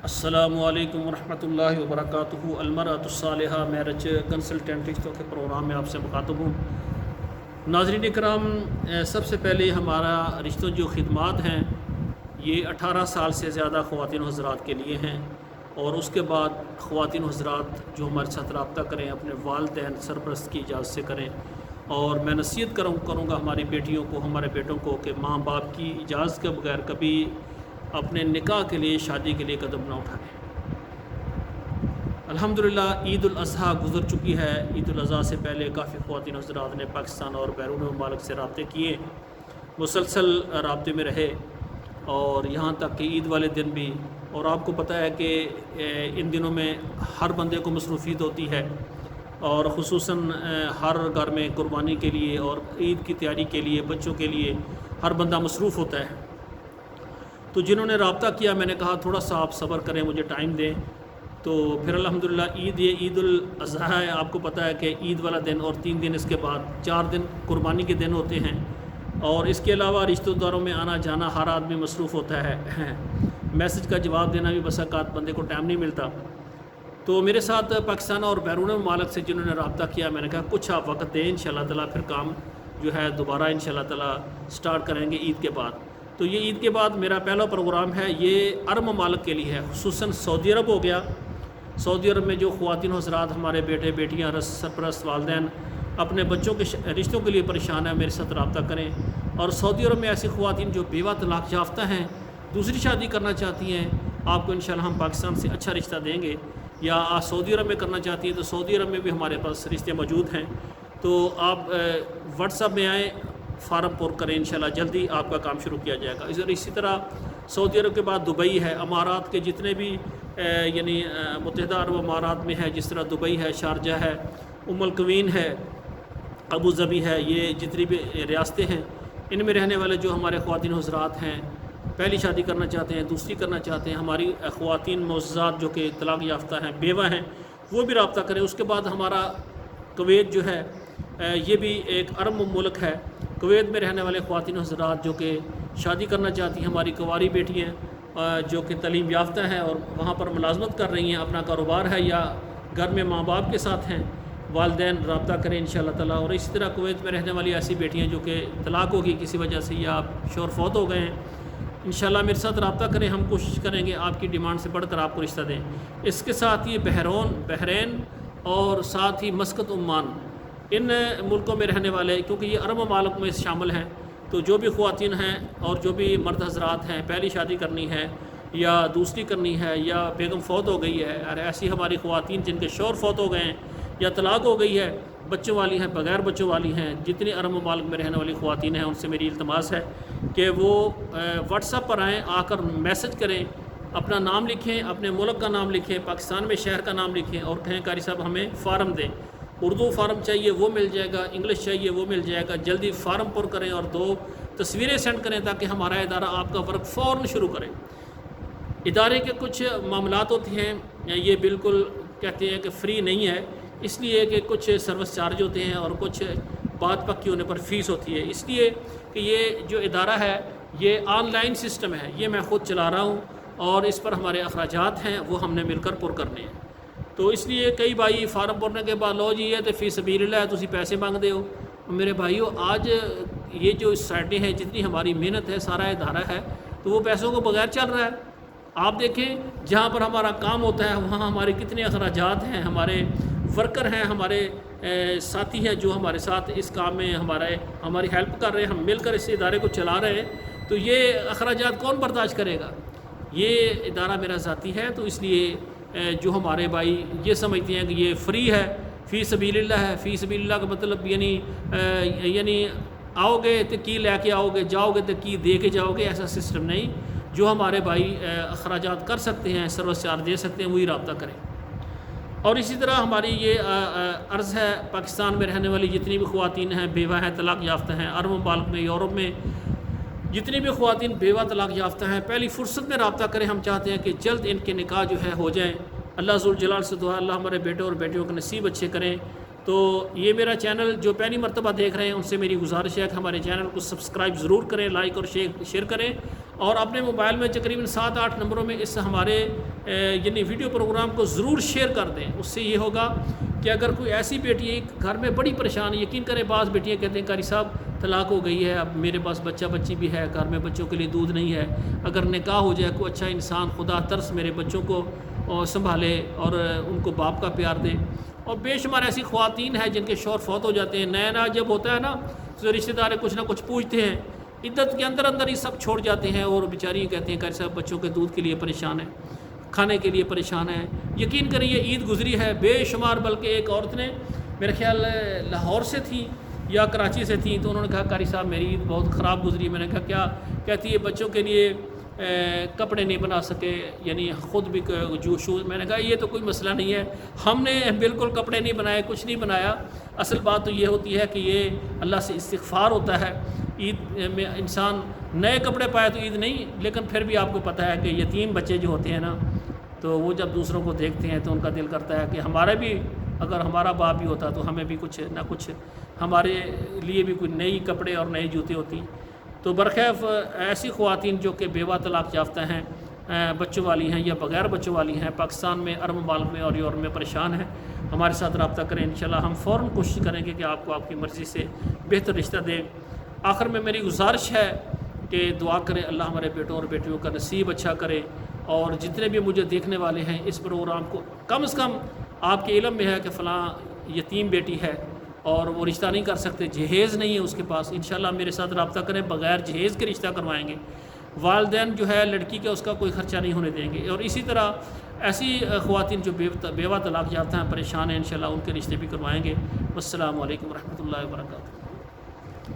السلام علیکم ورحمۃ اللہ وبرکاتہ۔ المرأۃ الصالحہ میرج کنسلٹنٹ رشتوں کے پروگرام میں آپ سے مخاطب ہوں۔ ناظرین کرام، سب سے پہلے ہمارا رشتوں جو خدمات ہیں یہ 18 سال سے زیادہ خواتین و حضرات کے لیے ہیں، اور اس کے بعد خواتین و حضرات جو ہمارے ساتھ رابطہ کریں اپنے والدین سرپرست کی اجازت سے کریں، اور میں نصیحت کروں گا ہماری بیٹیوں کو، ہمارے بیٹوں کو کہ ماں باپ کی اجازت کے بغیر کبھی اپنے نکاح کے لیے، شادی کے لیے قدم نہ اٹھائیں۔ الحمدللہ عید الاضحیٰ گزر چکی ہے۔ عید الاضحیٰ سے پہلے کافی خواتین حضرات نے پاکستان اور بیرون ممالک سے رابطے کیے، مسلسل رابطے میں رہے، اور یہاں تک کہ عید والے دن بھی۔ اور آپ کو پتہ ہے کہ ان دنوں میں ہر بندے کو مصروفیت ہوتی ہے، اور خصوصاً ہر گھر میں قربانی کے لیے اور عید کی تیاری کے لیے، بچوں کے لیے ہر بندہ مصروف ہوتا ہے۔ تو جنہوں نے رابطہ کیا، میں نے کہا تھوڑا سا آپ صبر کریں، مجھے ٹائم دیں۔ تو پھر الحمدللہ عید الاضحیٰ ہے، آپ کو پتہ ہے کہ عید والا دن اور 3 دن اس کے بعد 4 دن قربانی کے دن ہوتے ہیں، اور اس کے علاوہ رشتہ داروں میں آنا جانا ہر آدمی مصروف ہوتا ہے، میسج کا جواب دینا بھی بسا اوقات بندے کو ٹائم نہیں ملتا۔ تو میرے ساتھ پاکستان اور بیرون ممالک سے جنہوں نے رابطہ کیا، میں نے کہا کچھ آپ وقت دیں، انشاءاللہ تعالیٰ پھر کام جو ہے دوبارہ انشاءاللہ تعالیٰ سٹارٹ کریں گے عید کے بعد۔ تو یہ عید کے بعد میرا پہلا پروگرام ہے، یہ عرب ممالک کے لیے ہے، خصوصاً سعودی عرب ہو گیا۔ سعودی عرب میں جو خواتین حضرات، ہمارے بیٹے بیٹیاں، سرپرست والدین اپنے بچوں کے رشتوں کے لیے پریشان ہیں، میرے ساتھ رابطہ کریں۔ اور سعودی عرب میں ایسی خواتین جو بیوہ طلاق یافتہ ہیں، دوسری شادی کرنا چاہتی ہیں، آپ کو انشاءاللہ ہم پاکستان سے اچھا رشتہ دیں گے، یا سعودی عرب میں کرنا چاہتی ہیں تو سعودی عرب میں بھی ہمارے پاس رشتے موجود ہیں۔ تو آپ واٹس ایپ میں آئیں، فارم پر کریں، انشاءاللہ جلدی آپ کا کام شروع کیا جائے گا۔ اسی طرح سعودی عرب کے بعد دبئی ہے، امارات کے جتنے بھی یعنی متحدہ عرب امارات میں ہے، جس طرح دبئی ہے، شارجہ ہے، القوین ہے، ابو ظبی ہے، یہ جتنی بھی ریاستیں ہیں، ان میں رہنے والے جو ہمارے خواتین حضرات ہیں، پہلی شادی کرنا چاہتے ہیں، دوسری کرنا چاہتے ہیں، ہماری خواتین معززات جو کہ طلاق یافتہ ہیں، بیوہ ہیں، وہ بھی رابطہ کریں۔ اس کے بعد ہمارا کویت جو ہے، یہ بھی ایک عرب ملک ہے۔ کویت میں رہنے والے خواتین حضرات جو کہ شادی کرنا چاہتی ہیں، ہماری کنواری بیٹی ہیں جو کہ تعلیم یافتہ ہیں اور وہاں پر ملازمت کر رہی ہیں، اپنا کاروبار ہے، یا گھر میں ماں باپ کے ساتھ ہیں، والدین رابطہ کریں انشاءاللہ تعالیٰ۔ اور اسی طرح کویت میں رہنے والی ایسی بیٹیاں جو کہ طلاق ہوگی کسی وجہ سے، یا شوہر فوت ہو گئے ہیں، انشاءاللہ میرے ساتھ رابطہ کریں، ہم کوشش کریں گے آپ کی ڈیمانڈ سے بڑھ کر آپ کو رشتہ دیں۔ اس کے ساتھ یہ بحرین اور ساتھ ہی مسقط عمان، ان ملکوں میں رہنے والے، کیونکہ یہ عرب ممالک میں شامل ہیں، تو جو بھی خواتین ہیں اور جو بھی مرد حضرات ہیں، پہلی شادی کرنی ہے یا دوسری کرنی ہے، یا بیگم فوت ہو گئی ہے، اور ایسی ہماری خواتین جن کے شوہر فوت ہو گئے ہیں یا طلاق ہو گئی ہے، بچوں والی ہیں، بغیر بچوں والی ہیں، جتنی عرب ممالک میں رہنے والی خواتین ہیں، ان سے میری التماس ہے کہ وہ واٹس ایپ پر آئیں، آ کر میسج کریں، اپنا نام لکھیں، اپنے ملک کا نام لکھیں، پاکستان میں شہر کا نام لکھیں، اور کہیں قاری صاحب ہمیں فارم دیں۔ اردو فارم چاہیے وہ مل جائے گا، انگلش چاہیے وہ مل جائے گا، جلدی فارم پر کریں اور 2 تصویریں سینڈ کریں تاکہ ہمارا ادارہ آپ کا ورک فوراً شروع کرے۔ ادارے کے کچھ معاملات ہوتے ہیں، یہ بالکل کہتے ہیں کہ فری نہیں ہے، اس لیے کہ کچھ سروس چارج ہوتے ہیں اور کچھ بات پکی ہونے پر فیس ہوتی ہے، اس لیے کہ یہ جو ادارہ ہے یہ آن لائن سسٹم ہے، یہ میں خود چلا رہا ہوں، اور اس پر ہمارے اخراجات ہیں وہ ہم نے مل کر پر کرنے ہیں۔ تو اس لیے کئی بھائی فارم بھرنے کے بعد لو جی یہ تو فی سبیل اللہ ہے، تسی پیسے مانگ دے ہو۔ میرے بھائیو، آج یہ جو سائٹیں ہیں، جتنی ہماری محنت ہے، سارا ادارہ ہے، تو وہ پیسوں کو بغیر چل رہا ہے۔ آپ دیکھیں جہاں پر ہمارا کام ہوتا ہے وہاں ہمارے کتنے اخراجات ہیں، ہمارے ورکر ہیں، ہمارے ساتھی ہیں جو ہمارے ساتھ اس کام میں ہماری ہیلپ کر رہے ہیں، ہم مل کر اس ادارے کو چلا رہے ہیں، تو یہ اخراجات کون برداشت کرے گا؟ یہ ادارہ میرا ذاتی ہے، تو اس لیے جو ہمارے بھائی یہ سمجھتے ہیں کہ یہ فری ہے، فی سبیل اللہ ہے، فی سبیل اللہ کا مطلب یعنی آؤ گے تو کی لے کے آؤ گے، جاؤ گے تو کی دے کے جاؤ گے، ایسا سسٹم نہیں۔ جو ہمارے بھائی اخراجات کر سکتے ہیں، سروس چارج دے سکتے ہیں، وہی رابطہ کریں۔ اور اسی طرح ہماری یہ عرض ہے، پاکستان میں رہنے والی جتنی بھی خواتین ہیں، بیوہ ہیں، طلاق یافتہ ہیں، عرب ممالک میں، یورپ میں جتنی بھی خواتین بیوہ طلاق یافتہ ہیں، پہلی فرصت میں رابطہ کریں۔ ہم چاہتے ہیں کہ جلد ان کے نکاح جو ہے ہو جائیں۔ اللہ ذوالجلال سے دعا، اللہ ہمارے بیٹے اور بیٹیوں کے نصیب اچھے کریں، تو یہ میرا چینل جو پہلی مرتبہ دیکھ رہے ہیں ان سے میری گزارش ہے کہ ہمارے چینل کو سبسکرائب ضرور کریں، لائک اور شیئر کریں، اور اپنے موبائل میں تقریباً 7-8 نمبروں میں اس ہمارے یعنی ویڈیو پروگرام کو ضرور شیئر کر دیں۔ اس سے یہ ہوگا کہ اگر کوئی ایسی بیٹی ہے گھر میں بڑی پریشان ہے، یقین کریں بعض بیٹیاں کہتے ہیں قاری صاحب طلاق ہو گئی ہے، اب میرے پاس بچہ بچی بھی ہے، گھر میں بچوں کے لیے دودھ نہیں ہے، اگر نکاح ہو جائے کوئی اچھا انسان خدا ترس میرے بچوں کو سنبھالے اور ان کو باپ کا پیار دے۔ اور بے شمار ایسی خواتین ہیں جن کے شوہر فوت ہو جاتے ہیں، نیا نیا جب ہوتا ہے نا تو رشتہ دار کچھ نہ کچھ پوچھتے ہیں، عدت کے اندر اندر ہی سب چھوڑ جاتے ہیں، اور بیچاری کہتے ہیں قاری صاحب بچوں کے دودھ کے لیے پریشان ہے، کھانے کے لیے پریشان ہے۔ یقین کریں یہ عید گزری ہے بے شمار، بلکہ ایک عورت نے میرے خیال لاہور سے تھی یا کراچی سے تھی، تو انہوں نے کہا قاری صاحب میری عید بہت خراب گزری۔ میں نے کہا کیا؟ کہتی ہے بچوں کے لیے کپڑے نہیں بنا سکے، یعنی خود بھی جو شوز۔ میں نے کہا یہ تو کوئی مسئلہ نہیں ہے، ہم نے بالکل کپڑے نہیں بنائے، کچھ نہیں بنایا، اصل بات تو یہ ہوتی ہے کہ یہ اللہ سے استغفار ہوتا ہے۔ عید میں انسان نئے کپڑے پائے تو عید نہیں، لیکن پھر بھی آپ کو پتہ ہے کہ یتیم بچے جو ہوتے ہیں نا تو وہ جب دوسروں کو دیکھتے ہیں تو ان کا دل کرتا ہے کہ ہمارا بھی اگر ہمارا باپ بھی ہوتا تو ہمیں بھی کچھ نہ کچھ ہمارے لیے بھی کوئی نئی کپڑے اور نئے جوتے ہوتی۔ تو برخلاف ایسی خواتین جو کہ بیوہ طلاق یافتہ ہیں، بچوں والی ہیں یا بغیر بچوں والی ہیں، پاکستان میں، عرب ممالک میں اور یورپ میں پریشان ہیں، ہمارے ساتھ رابطہ کریں، انشاءاللہ ہم فوراً کوشش کریں گے کہ آپ کو آپ کی مرضی سے بہتر رشتہ دیں۔ آخر میں میری گزارش ہے کہ دعا کریں اللہ ہمارے بیٹوں اور بیٹیوں کا نصیب اچھا کرے، اور جتنے بھی مجھے دیکھنے والے ہیں اس پروگرام کو کم از کم آپ کے علم میں ہے کہ فلاں یتیم بیٹی ہے اور وہ رشتہ نہیں کر سکتے، جہیز نہیں ہے اس کے پاس، انشاءاللہ میرے ساتھ رابطہ کریں، بغیر جہیز کے رشتہ کروائیں گے، والدین جو ہے لڑکی کا اس کا کوئی خرچہ نہیں ہونے دیں گے، اور اسی طرح ایسی خواتین جو بیوہ طلاق یافتہ ہیں، پریشان ہیں، انشاءاللہ ان کے رشتے بھی کروائیں گے۔ والسلام علیکم ورحمۃ اللہ وبرکاتہ۔